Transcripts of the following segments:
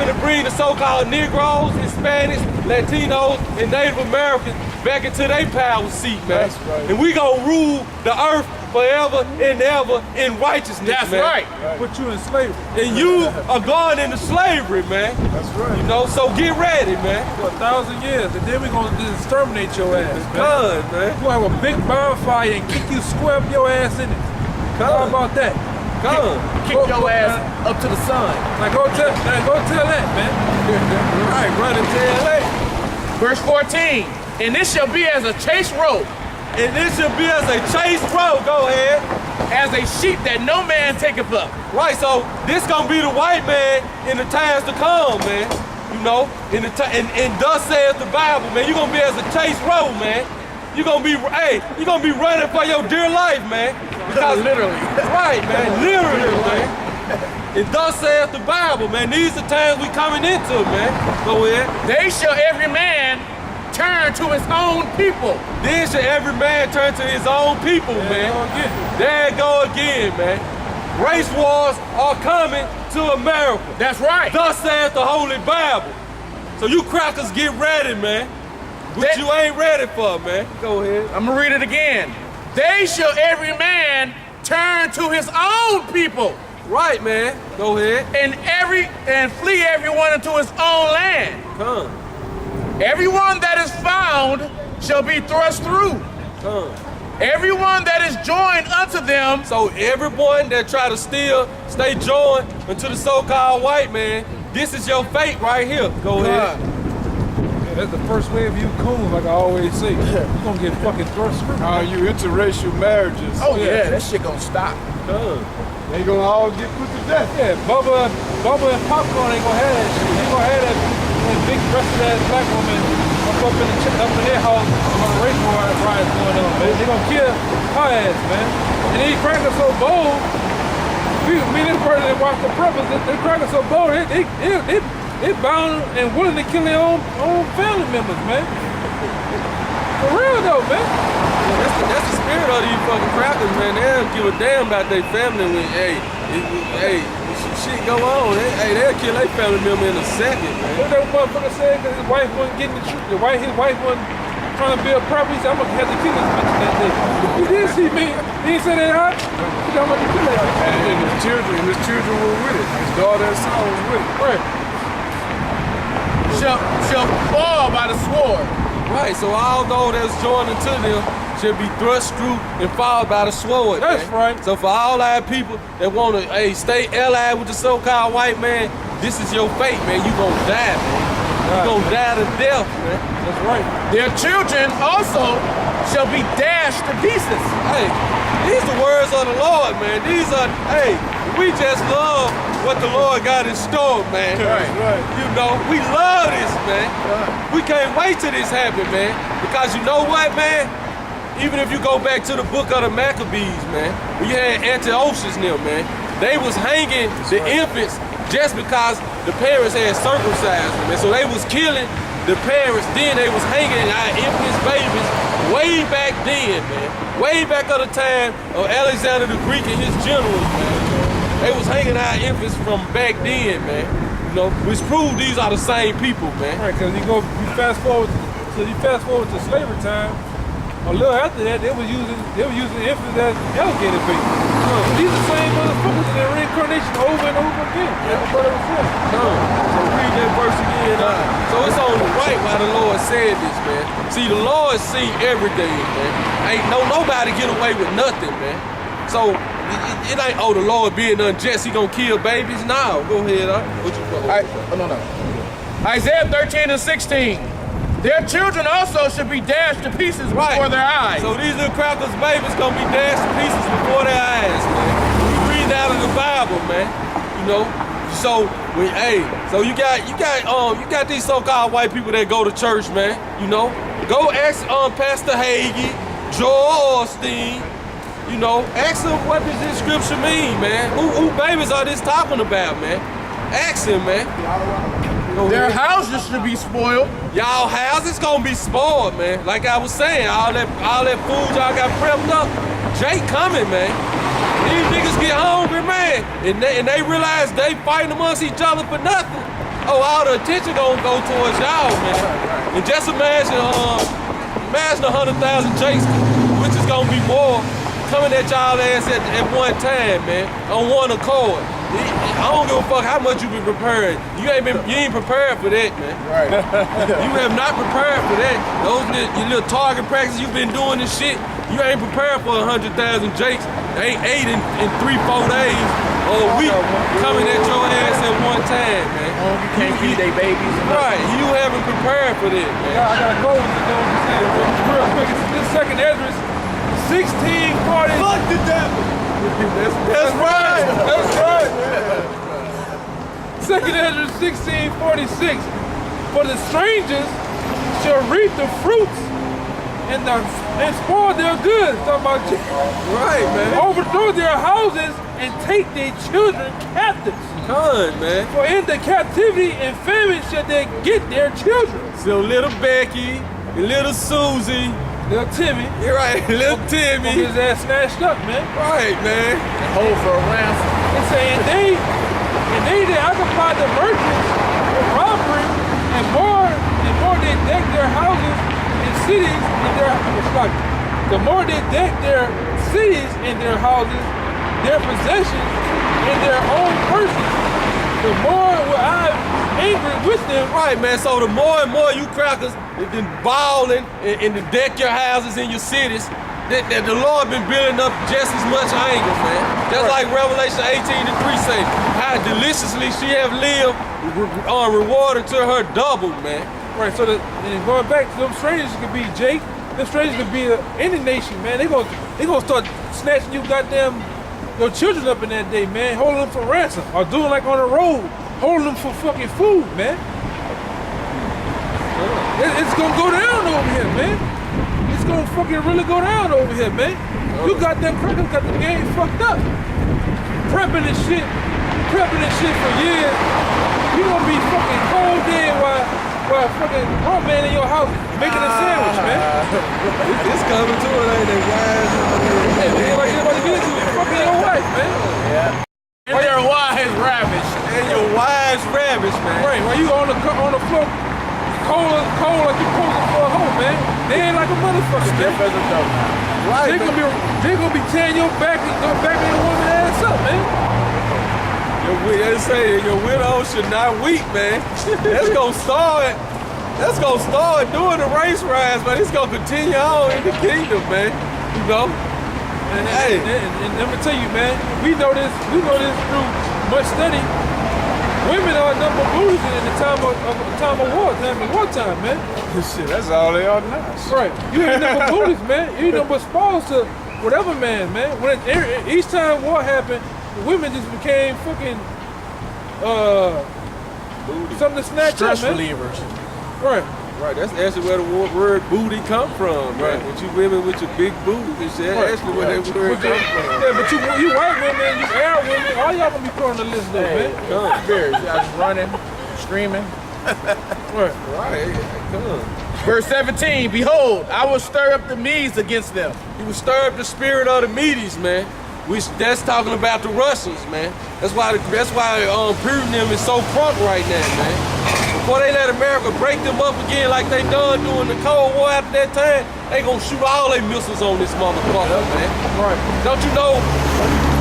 finna bring the so-called Negroes, Hispanics, Latinos, and Native Americans back into their power seat, man. That's right. And we gonna rule the earth forever and ever in righteousness, That's man. right. Put you in slavery. And you are going into slavery, man. That's right. You know, so get ready, man. For 1,000 years, and then we gonna just exterminate your ass, man. Done, man. We gonna have a big bonfire and kick you square up your ass in it. How about that? Done. Kick your ass up to the sun. Now go tell that, man. Right, run and tell that. Verse 14. And this shall be as a chaste robe, And this should be as a chase road. Go ahead. as a sheep that no man taketh up. Right, so this gonna be the white man in the times to come, man. You know, and thus says the Bible, man. You gonna be as a chase road, man. You gonna be, you gonna be running for your dear life, man. Because Literally. right, man, literally, man. And thus saith the Bible, man. These are times we coming into, man. Go ahead. They shall every man turn to his own people. Then should every man turn to his own people, man. There it go again, man. Race wars are coming to America. That's right. Thus saith the Holy Bible. So you crackers get ready, man. What you ain't ready for, man. Go ahead. I'm gonna read it again. They shall every man turn to his own people, Right, man. Go ahead. and flee everyone into his own land. Come. Everyone that is found shall be thrust through. Come. Everyone that is joined unto them, So everyone that try to still stay joined unto the so-called white man, this is your fate right here. Go ahead. Yeah, that's the first wave of you coons, like I always say. You're gonna get fucking thrust through. You interracial marriages. oh yeah, that shit gonna stop. Come. They gonna all get put to death. Yeah, Bubba and Popcorn ain't gonna have that shit. He gonna have that big breasted ass black woman up in their house on a race riots going on, man. They gonna kill her ass, man. And these crackers so bold. Me and this person that watch the preppers, they crackers so bold, they bound and willing to kill their own family members, man. For real though, man. Yeah, that's the spirit of these fucking crackers, man. They don't give a damn about their family when, shit go on. They'll kill their family member in a second, man. What that motherfucker said, because his wife wasn't getting the truth. His wife wasn't trying to build property. He said, I'm gonna have to kill this bitch that day. He did see me. He didn't say that hot. He said, I'm gonna kill that bitch. And his children were with it. His daughter and son was with it. Right. Shall fall by the sword. Right, so all those that's joined unto them should be thrust through and fall by the sword. That's man. right. So for all our people that want to stay allied with the so-called white man, this is your fate, man. You gonna die, man. You gonna die to death, man. That's right. Their children also shall be dashed to pieces. Hey, these are words of the Lord, man. These are, we just love what the Lord got in store, man. Right. You know, we love this, man. We can't wait till this happen, man. Because you know what, man? Even if you go back to the book of the Maccabees, man, when you had Antiochus and them, man, they was hanging the infants just because the parents had circumcised them. And so they was killing the parents, then they was hanging our infants, babies, way back then, man. Way back of the time of Alexander the Greek and his generals, man. They was hanging our infants from back then, man. You know, which proved these are the same people, man. Right, because you fast forward to slavery time. A little after that, they were using infants as alligator bait. These are the same motherfuckers in their reincarnation over and over again. That's what it was saying. So read that verse again. So it's on the right why the Lord said this, man. See, the Lord see everything, man. Ain't nobody get away with nothing, man. So it ain't, the Lord being unjust, he gonna kill babies? No, go ahead, What you No. Isaiah 13 and 16. Their children also should be dashed to pieces before their eyes. So these little crackers babies gonna be dashed to pieces before their eyes, man. We read out of the Bible, man. You know. So you got these so-called white people that go to church, man. You know. Go ask Pastor Hagee, Joel Osteen. You know, ask him what does this scripture mean, man? Who babies are this talking about, man? Ask him, man. Their houses should be spoiled. Y'all houses gonna be spoiled, man. Like I was saying, all that food y'all got prepped up, Jake coming, man. These niggas get hungry, man. And they realize they fighting amongst each other for nothing. all the attention gonna go towards y'all, man. And just imagine 100,000 Jakes, which is gonna be more, coming at y'all ass at one time, man, on one accord. I don't give a fuck how much you been prepared. You ain't prepared for that, man. Right. You have not prepared for that. Those your little target practice you've been doing this shit. You ain't prepared for 100,000 Jakes. They ain't 8 in 3-4 days or a week coming at your ass at one time, man. You can't feed their babies. Right, you haven't prepared for that, man. I gotta go with this real quick. This second Esdras, 1640. Fuck the devil. That's right. That's right. Second Esdras 1646. For the strangers shall reap the fruits and spoil their goods. Talking about Right, man. overthrow their houses and take their children captives. Con, man. For in the captivity and famine shall they get their children. So little Becky, and little Susie, Little Timmy, you're right, little gonna Timmy. get his ass snatched up, man. Right, man. Hold for a ransom. It's saying they occupied the merchants with robbery and more they deck their houses and cities in their the more they deck their cities and their houses, their possessions, and their own persons, the more will I angry with them. Right, man. So the more and more you crackers been balling and to deck your houses in your cities, that the Lord been building up just as much anger, man. Just like Revelation 18:3 say, how deliciously she have lived, rewarded to her double, man. Right, so and going back to them strangers could be Jake, them strangers could be any nation, man. They gonna start snatching you goddamn your children up in that day, man, holding them for ransom, or doing like on the road, holding them for fucking food, man. It's gonna go down over here, man. It's gonna fucking really go down over here, man. You got them crackers got the game fucked up. Prepping this shit for years. You gonna be fucking cold dead while fucking grown man in your house making a sandwich, man. It's coming to it, ain't it, guys? Everybody get into it. Fucking your wife, man. And their wives ravished. And your wives ravished, man. Right, while you on the floor, cold like you posing for a hoe, man. They ain't like a motherfucker, Stiff man. as a dough. Right, They gonna be tearing your back and your woman ass up, man. They say your widow should not weep, man. That's gonna start doing the race rides, but it's gonna continue on in the kingdom, man. You know? And let me tell you, man, we know this through much study. Women are number losing in the time of wartime, man. Shit, that's all they are now. Right. You ain't number booties, man. You ain't number exposed to whatever man, man. Each time war happened, the women just became fucking something to snatch Stress up, man. relievers. Right. Right, that's actually where the word booty come from, right? With you women with your big booty and shit, that's actually where that word come from. Yeah, but you white women, you Arab women, all y'all gonna be put on the list though, man. Come. Bears. Y'all just running, screaming. Right. Right, come on. Verse 17, behold, I will stir up the Medes against them. He will stir up the spirit of the Medes, man. Which that's talking about the Russians, man. That's why Putin them is so crunk right now, man. Before they let America break them up again like they done during the Cold War after that time, they gonna shoot all their missiles on this motherfucker, man. Right. Don't you know,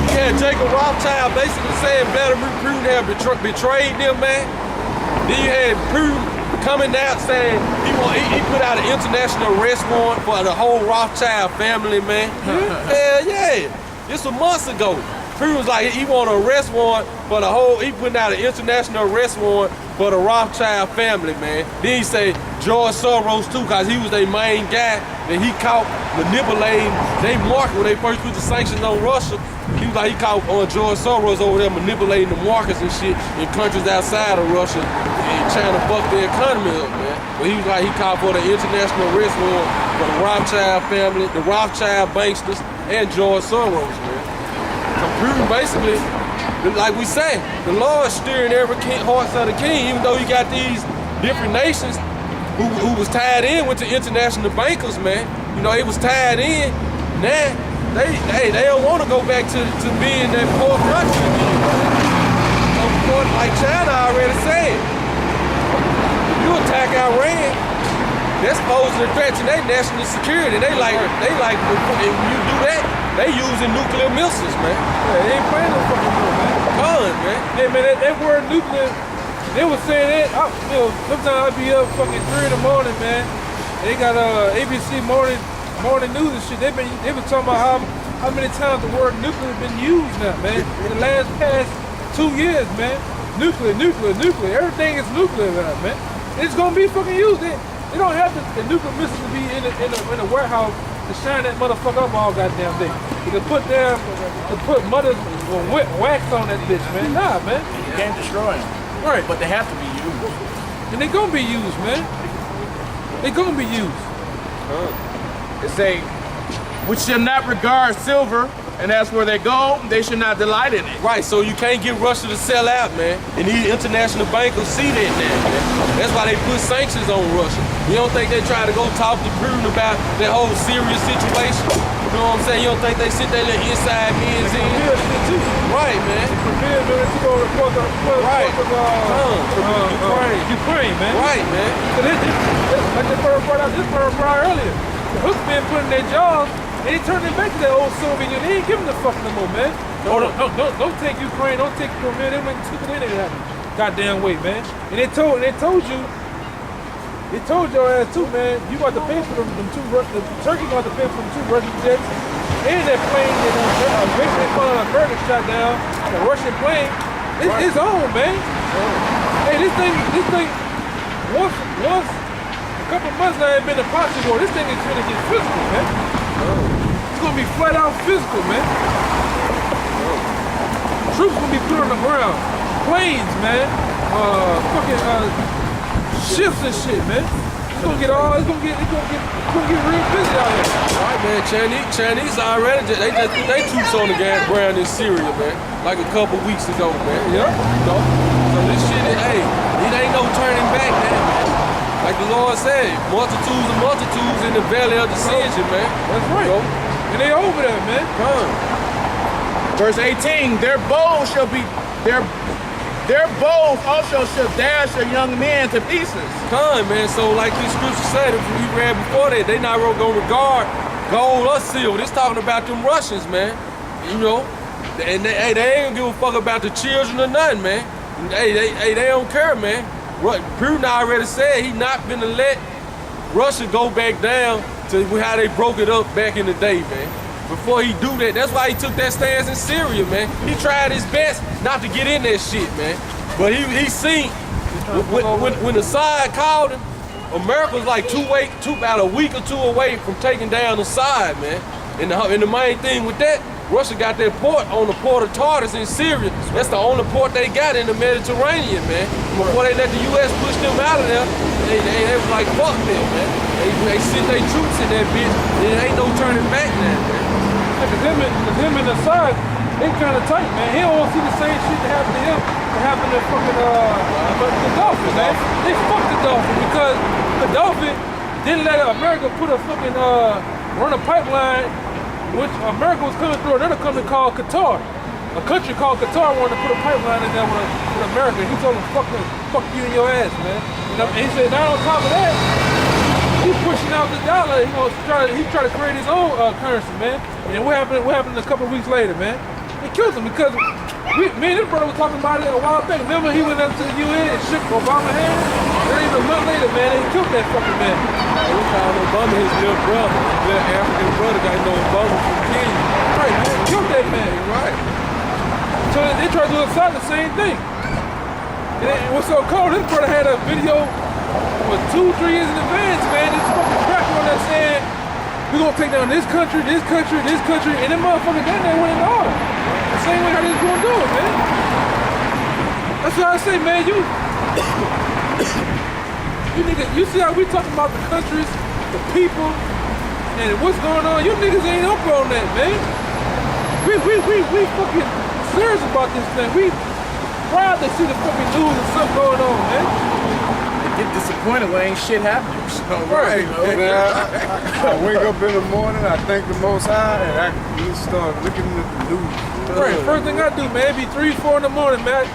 you had Jacob Rothschild basically saying Vladimir Putin had betrayed them, man. Then you had Putin coming out saying he put out an international arrest warrant for the whole Rothschild family, man. Hell yeah. This was months ago. Putin was like, he want an arrest warrant for the whole, he putting out an international arrest warrant for the Rothschild family, man. Then he say George Soros too, cause he was their main guy that he caught manipulating they market when they first put the sanctions on Russia. He was like, he caught George Soros over there manipulating the markets and shit in countries outside of Russia and trying to fuck the economy up, man. But he was like, he called for the international arrest warrant for the Rothschild family, the Rothschild banksters, and George Soros, man. So Putin basically, like we say, the Lord's steering every hearts of the king, even though you got these different nations who was tied in with the international bankers, man. You know, it was tied in. Now, they don't want to go back to being that poor country again. So, like China already said, like Iran, that's posing a threat to their national security. They like, when you do that, they using nuclear missiles, man. Yeah, they ain't playing no fucking real, man. Fun, man. Yeah, man, that word nuclear, they was saying that, sometimes I be up fucking 3 in the morning, man. And they got ABC morning news and shit. They been talking about how many times the word nuclear been used now, man. In the past 2 years, man. Nuclear. Everything is nuclear now, man. It's gonna be fucking used. They don't have the nuclear missiles to be in a warehouse to shine that motherfucker up all goddamn day. To put mother wax on that bitch, man. Nah, man. You can't destroy them. Right. But they have to be used. And they gonna be used, man. They gonna be used. It say, which shall not regard silver, and as for their gold, they should not delight in it. Right, so you can't get Russia to sell out, man. And these international bankers see that now, man. That's why they put sanctions on Russia. You don't think they try to go talk to Putin about that whole Syria situation? You know what I'm saying? You don't think they sit there little inside men's in? Right, man. Prepare to go report the Ukraine, man. Right, man. So like this bird brought earlier. The Hooks been putting their jobs, and they turned it back to that old Soviet Union. They ain't giving the fuck no more, man. Don't take Ukraine, don't take Crimea. They went and took it in there, goddamn way, man. And they told your ass too, man. You got to pay for them two. Turkey got to pay for them 2 Russian jets, and that plane that America shot down, the Russian plane. It's on, man. Hey, this thing. Once a couple months now ain't been a posture war. This thing is gonna get physical, man. It's gonna be flat out physical, man. Troops gonna be put on the ground. Planes, man. Ships and shit, man. It's gonna get real busy out here. All right, man. Chinese already they just put their troops on the ground in Syria, man. Like a couple weeks ago, man. Yeah. You know? So this shit is, it ain't no turning back, man. Like the Lord said, multitudes in the valley of decision, man. That's right. You know? And they over there, man. Verse 18, their bows also shall dash their young men to pieces. Man. So like this scripture said, if we read before that, they not gonna regard gold or silver. It's talking about them Russians, man. You know, and they ain't gonna give a fuck about the children or nothing, man. They don't care, man. Putin already said he not gonna let Russia go back down to how they broke it up back in the day, man. Before he do that, that's why he took that stance in Syria, man. He tried his best not to get in that shit, man. But he seen when Assad called him, America was like about a week or 2 away from taking down Assad, man. And the main thing with that, Russia got their port on the port of Tartus in Syria. That's the only port they got in the Mediterranean, man. Before they let the U.S. push them out of there, they was like, fuck them, man. They sent their troops in that bitch. There ain't no turning back now, man. Cause him and Assad, they kind of tight, man. He don't want to see the same shit that happened to him that happened to fucking Gaddafi, man. They fucked Gaddafi because Gaddafi didn't let America put a fucking run a pipeline. Which America was coming through another company called Qatar. A country called Qatar wanted to put a pipeline in there with America. He told them, fuck you and your ass, man. And he said, now on top of that, he pushing out the dollar. He try to create his own currency, man. And what happened a couple of weeks later, man? They killed him because me and his brother were talking about it a while back. Remember he went up to the UN and shook Obama's hand? Then even a month later, man, they killed that fucking man. We called Obama his little brother, his little African brother, got no Obama from Kenya. Right, man, killed that man. Right. So they tried to do Assad the same thing. And what's so cold, his brother had a video for 2-3 years in advance, man. This fucking crap on that saying, we're gonna take down this country, and them motherfuckers down there went in order. The same way how they was gonna do it, man. That's what I say, man. You niggas, you see how we talking about the countries, the people, and what's going on? You niggas ain't up on that, man. We fucking serious about this thing. We proud to see the fucking news and something going on, man. Get disappointed when ain't shit happening. So, right. I wake up in the morning, I thank the Most High, and I start looking at the news. Right, first thing I do, man, it be 3-4 in the morning, man.